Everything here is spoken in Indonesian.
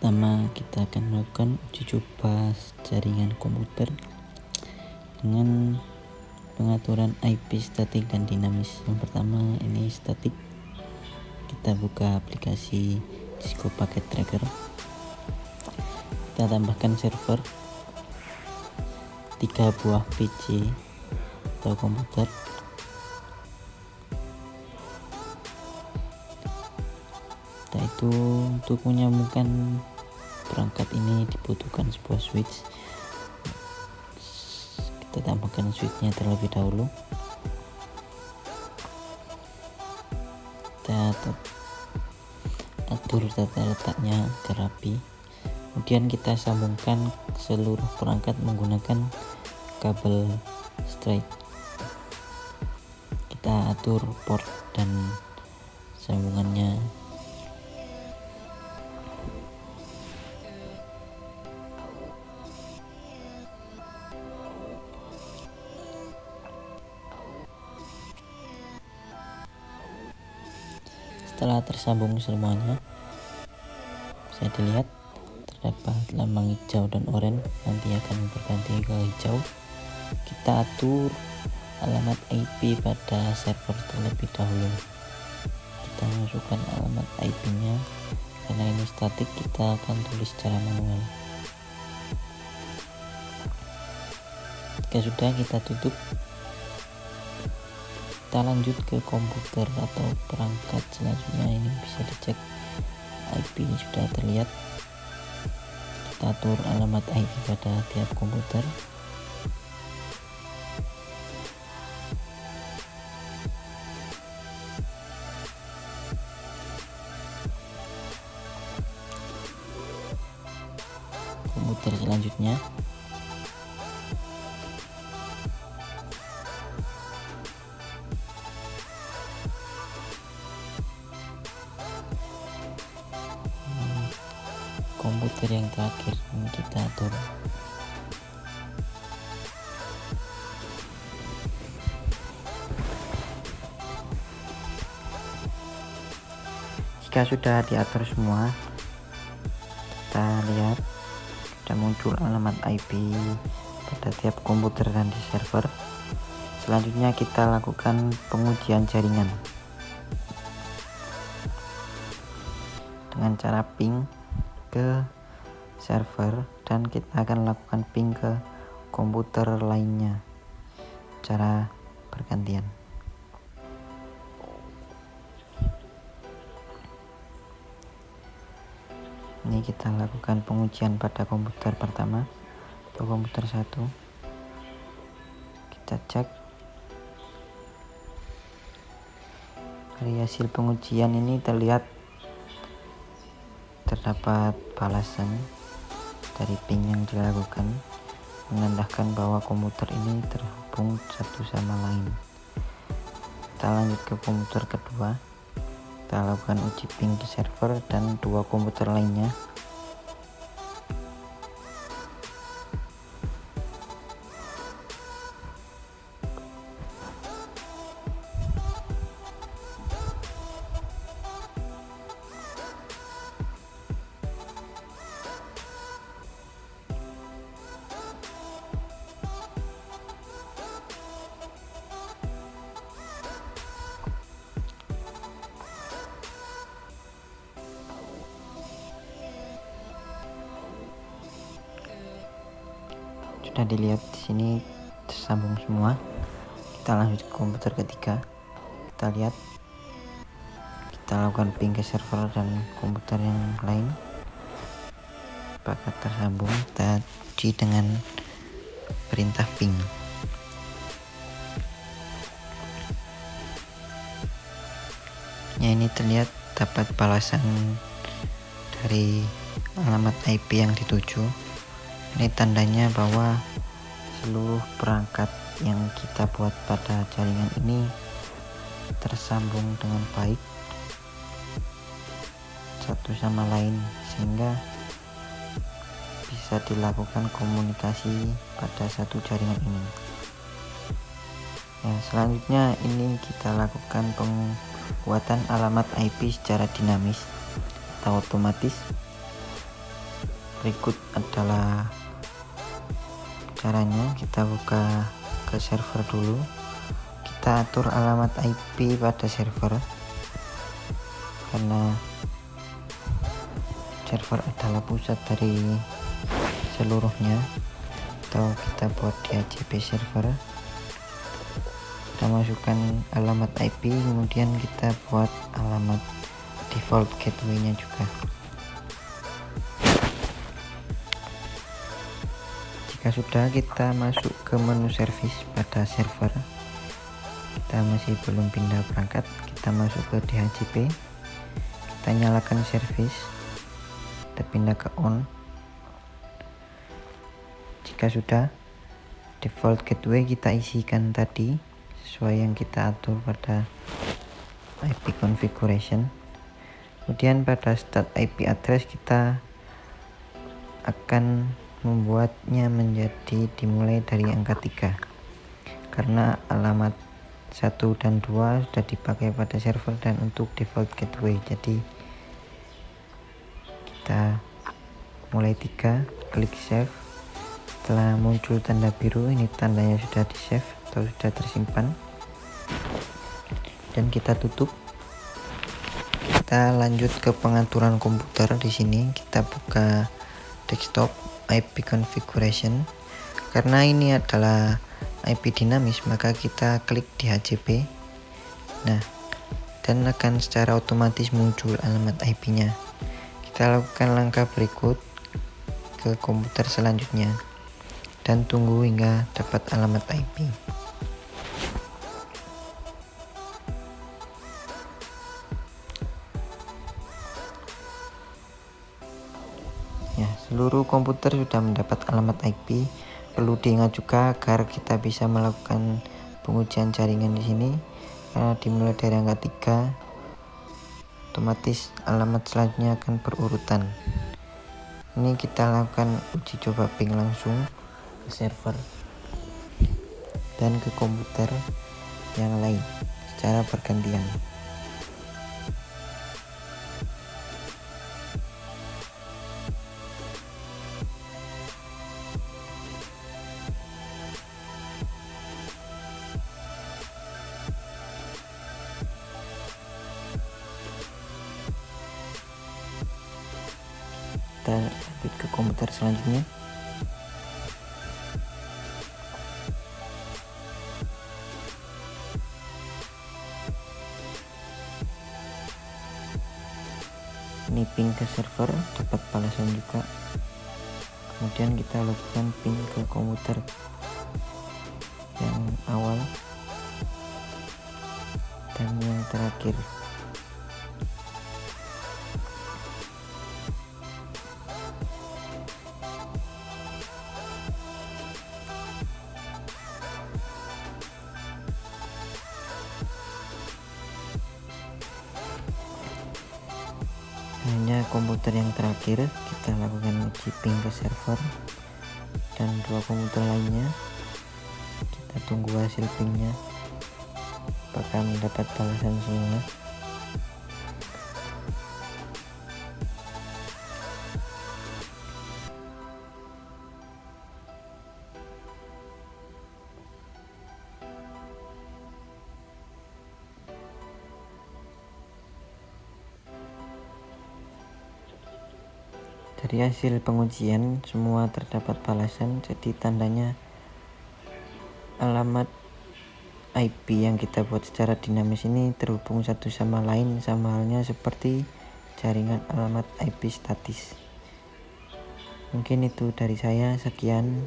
Pertama, kita akan melakukan uji coba jaringan komputer dengan pengaturan IP statik dan dinamis. Yang pertama ini statik. Kita buka aplikasi Cisco Packet Tracker. Kita tambahkan server 3 buah PC atau komputer. Setelah itu, untuk menyambungkan perangkat ini dibutuhkan sebuah switch. Kita tambahkan switchnya terlebih dahulu. Kita atur tata letaknya agar rapi. Kemudian kita sambungkan seluruh perangkat menggunakan kabel straight. Kita atur port dan sambungannya. Setelah tersambung semuanya, bisa dilihat terdapat lambang hijau dan oranye, nanti akan berganti ke hijau. Kita atur alamat IP pada server terlebih dahulu. Kita masukkan alamat IP nya, karena ini statik kita akan tulis secara manual. Jika sudah, kita tutup. Kita lanjut ke komputer atau perangkat selanjutnya. Ini bisa dicek IP ini sudah terlihat. Kita atur alamat IP pada tiap komputer. Komputer selanjutnya, komputer yang terakhir ini kita atur. Jika sudah diatur semua, kita lihat sudah muncul alamat IP pada tiap komputer dan di server. Selanjutnya kita lakukan pengujian jaringan dengan cara ping ke server, dan kita akan lakukan ping ke komputer lainnya secara bergantian. Ini kita lakukan pengujian pada komputer pertama atau komputer 1. Kita cek dari hasil pengujian ini terlihat terdapat balasan dari ping yang dilakukan, menandakan bahwa komputer ini terhubung satu sama lain. Kita lanjut ke komputer kedua. Kita lakukan uji ping di server dan 2 komputer lainnya. Sudah dilihat di sini tersambung semua. Kita lanjut ke komputer ketiga. Kita lihat, kita lakukan ping ke server dan komputer yang lain apakah tersambung. Kita uji dengan perintah ping. Ya, ini terlihat dapat balasan dari alamat IP yang dituju. Ini tandanya bahwa seluruh perangkat yang kita buat pada jaringan ini tersambung dengan baik satu sama lain, sehingga bisa dilakukan komunikasi pada satu jaringan ini. Ya, selanjutnya ini kita lakukan pembuatan alamat IP secara dinamis atau otomatis. Berikut adalah caranya. Kita buka ke server dulu, kita atur alamat IP pada server, karena server adalah pusat dari seluruhnya, atau kita buat DHCP server. Kita masukkan alamat IP, kemudian kita buat alamat default gateway-nya juga. Jika sudah, kita masuk ke menu service pada server. Kita masih belum pindah perangkat, kita masuk ke DHCP, kita nyalakan service, kita pindah ke on. Jika sudah, default gateway kita isikan tadi sesuai yang kita atur pada IP configuration. Kemudian pada start IP address kita akan membuatnya menjadi dimulai dari angka 3, karena alamat 1 dan 2 sudah dipakai pada server dan untuk default gateway. Jadi kita mulai 3, klik save. Setelah muncul tanda biru, ini tandanya sudah di save atau sudah tersimpan, dan kita tutup. Kita lanjut ke pengaturan komputer. Di sini kita buka desktop IP configuration. Karena ini adalah IP dinamis, maka kita klik di DHCP. Nah, dan akan secara otomatis muncul alamat IP-nya. Kita lakukan langkah berikut ke komputer selanjutnya dan tunggu hingga dapat alamat IP. Ya, seluruh komputer sudah mendapat alamat IP. Perlu diingat juga agar kita bisa melakukan pengujian jaringan di sini, karena dimulai dari angka 3, otomatis alamat selanjutnya akan berurutan. Ini kita lakukan uji coba ping langsung ke server dan ke komputer yang lain secara bergantian. Kita lanjut ke komputer selanjutnya. Ini ping ke server, dapat balasan juga. Kemudian kita lakukan ping ke komputer yang awal dan yang terakhir. Hanya komputer yang terakhir kita lakukan uji ping ke server, dan 2 komputer lainnya kita tunggu hasil pingnya apakah mendapat balasan semua. Dari hasil pengujian semua terdapat balasan, jadi tandanya alamat IP yang kita buat secara dinamis ini terhubung satu sama lain, sama halnya seperti jaringan alamat IP statis. Mungkin itu dari saya, sekian.